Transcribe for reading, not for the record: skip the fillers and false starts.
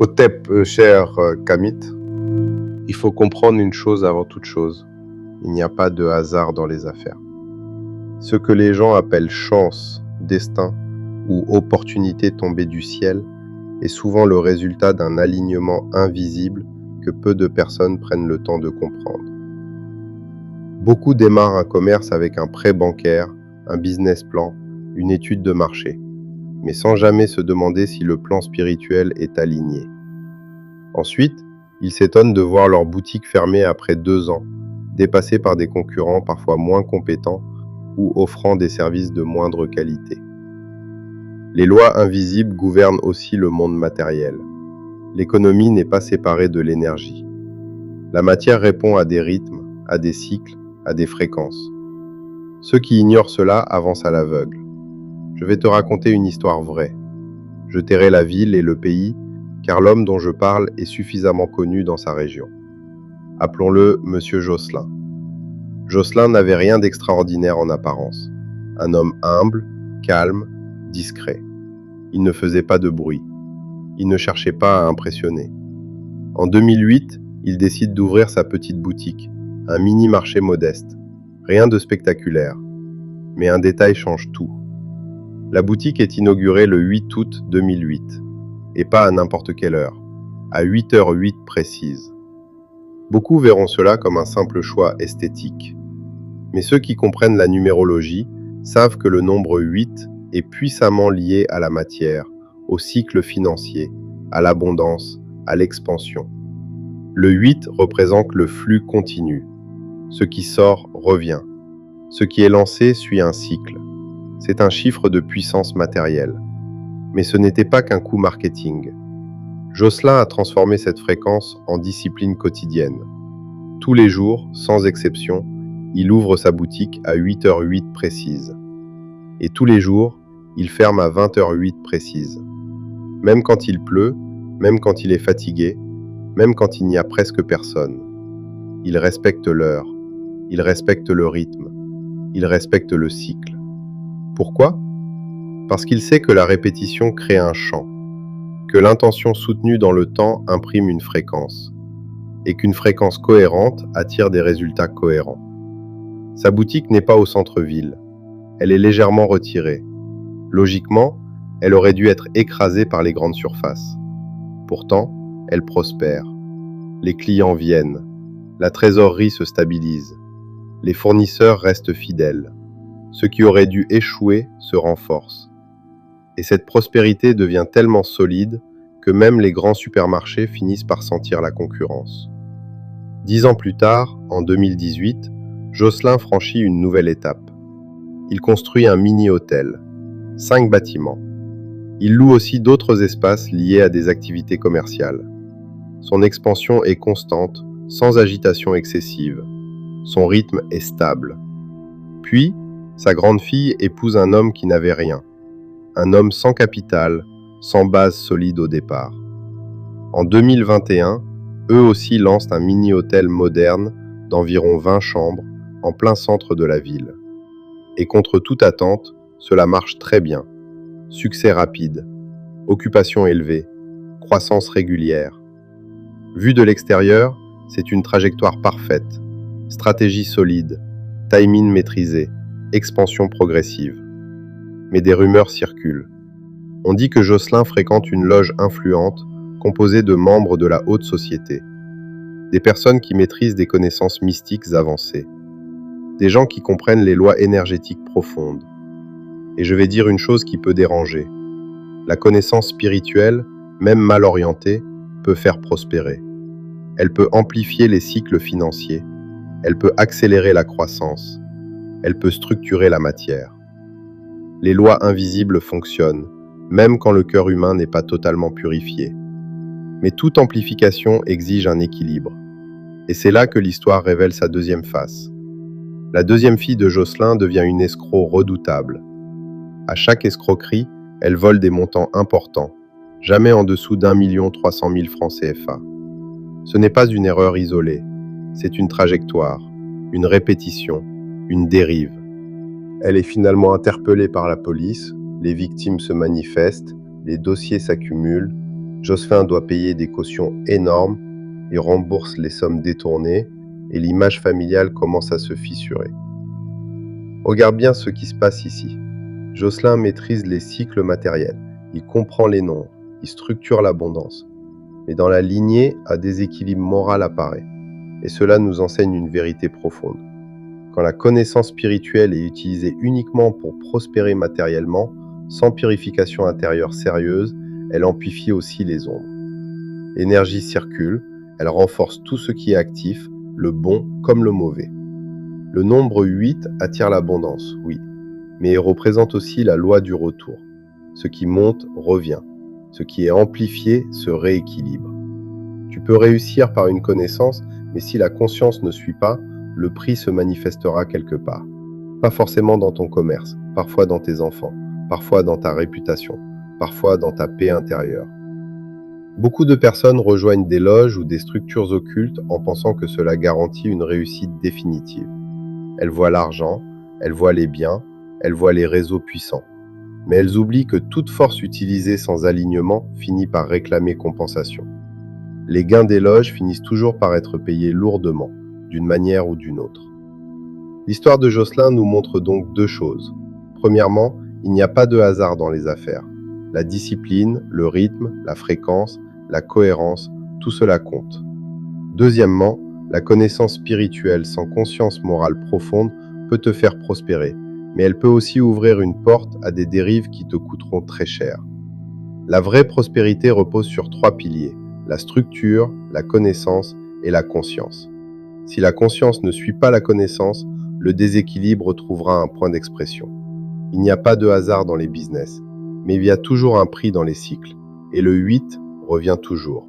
Hotep, cher Kamit, il faut comprendre une chose avant toute chose. Il n'y a pas de hasard dans les affaires. Ce que les gens appellent chance, destin ou opportunité tombée du ciel est souvent le résultat d'un alignement invisible que peu de personnes prennent le temps de comprendre. Beaucoup démarrent un commerce avec un prêt bancaire, un business plan, une étude de marché, mais sans jamais se demander si le plan spirituel est aligné. Ensuite, ils s'étonnent de voir leur boutique fermée après 2 ans, dépassée par des concurrents parfois moins compétents ou offrant des services de moindre qualité. Les lois invisibles gouvernent aussi le monde matériel. L'économie n'est pas séparée de l'énergie. La matière répond à des rythmes, à des cycles, à des fréquences. Ceux qui ignorent cela avancent à l'aveugle. Je vais te raconter une histoire vraie. Je tairai la ville et le pays, car l'homme dont je parle est suffisamment connu dans sa région. Appelons-le Monsieur Josselin. Josselin n'avait rien d'extraordinaire en apparence. Un homme humble, calme, discret. Il ne faisait pas de bruit. Il ne cherchait pas à impressionner. En 2008, il décide d'ouvrir sa petite boutique, un mini-marché modeste. Rien de spectaculaire. Mais un détail change tout. La boutique est inaugurée le 8 août 2008. Et pas à n'importe quelle heure, à 8h08 précise. Beaucoup verront cela comme un simple choix esthétique. Mais ceux qui comprennent la numérologie savent que le nombre 8 est puissamment lié à la matière, au cycle financier, à l'abondance, à l'expansion. Le 8 représente le flux continu. Ce qui sort revient. Ce qui est lancé suit un cycle. C'est un chiffre de puissance matérielle. Mais ce n'était pas qu'un coup marketing. Josselin a transformé cette fréquence en discipline quotidienne. Tous les jours, sans exception, il ouvre sa boutique à 8h08 précise. Et tous les jours, il ferme à 20h08 précise. Même quand il pleut, même quand il est fatigué, même quand il n'y a presque personne. Il respecte l'heure, il respecte le rythme, il respecte le cycle. Pourquoi ? Parce qu'il sait que la répétition crée un champ, que l'intention soutenue dans le temps imprime une fréquence, et qu'une fréquence cohérente attire des résultats cohérents. Sa boutique n'est pas au centre-ville, elle est légèrement retirée. Logiquement, elle aurait dû être écrasée par les grandes surfaces. Pourtant, elle prospère. Les clients viennent, la trésorerie se stabilise, les fournisseurs restent fidèles. Ce qui aurait dû échouer se renforce. Et cette prospérité devient tellement solide que même les grands supermarchés finissent par sentir la concurrence. 10 ans plus tard, en 2018, Josselin franchit une nouvelle étape. Il construit un mini-hôtel, 5 bâtiments. Il loue aussi d'autres espaces liés à des activités commerciales. Son expansion est constante, sans agitation excessive. Son rythme est stable. Puis, sa grande fille épouse un homme qui n'avait rien. Un homme sans capital, sans base solide au départ. En 2021, eux aussi lancent un mini-hôtel moderne d'environ 20 chambres en plein centre de la ville. Et contre toute attente, cela marche très bien. Succès rapide, occupation élevée, croissance régulière. Vu de l'extérieur, c'est une trajectoire parfaite. Stratégie solide, timing maîtrisé, expansion progressive. Mais des rumeurs circulent. On dit que Josselin fréquente une loge influente composée de membres de la haute société. Des personnes qui maîtrisent des connaissances mystiques avancées. Des gens qui comprennent les lois énergétiques profondes. Et je vais dire une chose qui peut déranger. La connaissance spirituelle, même mal orientée, peut faire prospérer. Elle peut amplifier les cycles financiers. Elle peut accélérer la croissance. Elle peut structurer la matière. Les lois invisibles fonctionnent, même quand le cœur humain n'est pas totalement purifié. Mais toute amplification exige un équilibre. Et c'est là que l'histoire révèle sa deuxième face. La deuxième fille de Josselin devient une escroc redoutable. À chaque escroquerie, elle vole des montants importants, jamais en dessous d'1 300 000 francs CFA. Ce n'est pas une erreur isolée, c'est une trajectoire, une répétition, une dérive. Elle est finalement interpellée par la police, les victimes se manifestent, les dossiers s'accumulent, Jocelyn doit payer des cautions énormes, il rembourse les sommes détournées et l'image familiale commence à se fissurer. Regarde bien ce qui se passe ici. Jocelyn maîtrise les cycles matériels, il comprend les nombres, il structure l'abondance. Mais dans la lignée, un déséquilibre moral apparaît, et cela nous enseigne une vérité profonde. Quand la connaissance spirituelle est utilisée uniquement pour prospérer matériellement, sans purification intérieure sérieuse, elle amplifie aussi les ombres. L'énergie circule, elle renforce tout ce qui est actif, le bon comme le mauvais. Le nombre 8 attire l'abondance, oui, mais il représente aussi la loi du retour. Ce qui monte revient, ce qui est amplifié se rééquilibre. Tu peux réussir par une connaissance, mais si la conscience ne suit pas, le prix se manifestera quelque part. Pas forcément dans ton commerce, parfois dans tes enfants, parfois dans ta réputation, parfois dans ta paix intérieure. Beaucoup de personnes rejoignent des loges ou des structures occultes en pensant que cela garantit une réussite définitive. Elles voient l'argent, elles voient les biens, elles voient les réseaux puissants. Mais elles oublient que toute force utilisée sans alignement finit par réclamer compensation. Les gains des loges finissent toujours par être payés lourdement, d'une manière ou d'une autre. L'histoire de Jocelyn nous montre donc deux choses. Premièrement, il n'y a pas de hasard dans les affaires. La discipline, le rythme, la fréquence, la cohérence, tout cela compte. Deuxièmement, la connaissance spirituelle sans conscience morale profonde peut te faire prospérer, mais elle peut aussi ouvrir une porte à des dérives qui te coûteront très cher. La vraie prospérité repose sur trois piliers, la structure, la connaissance et la conscience. Si la conscience ne suit pas la connaissance, le déséquilibre trouvera un point d'expression. Il n'y a pas de hasard dans les business, mais il y a toujours un prix dans les cycles, et le 8 revient toujours.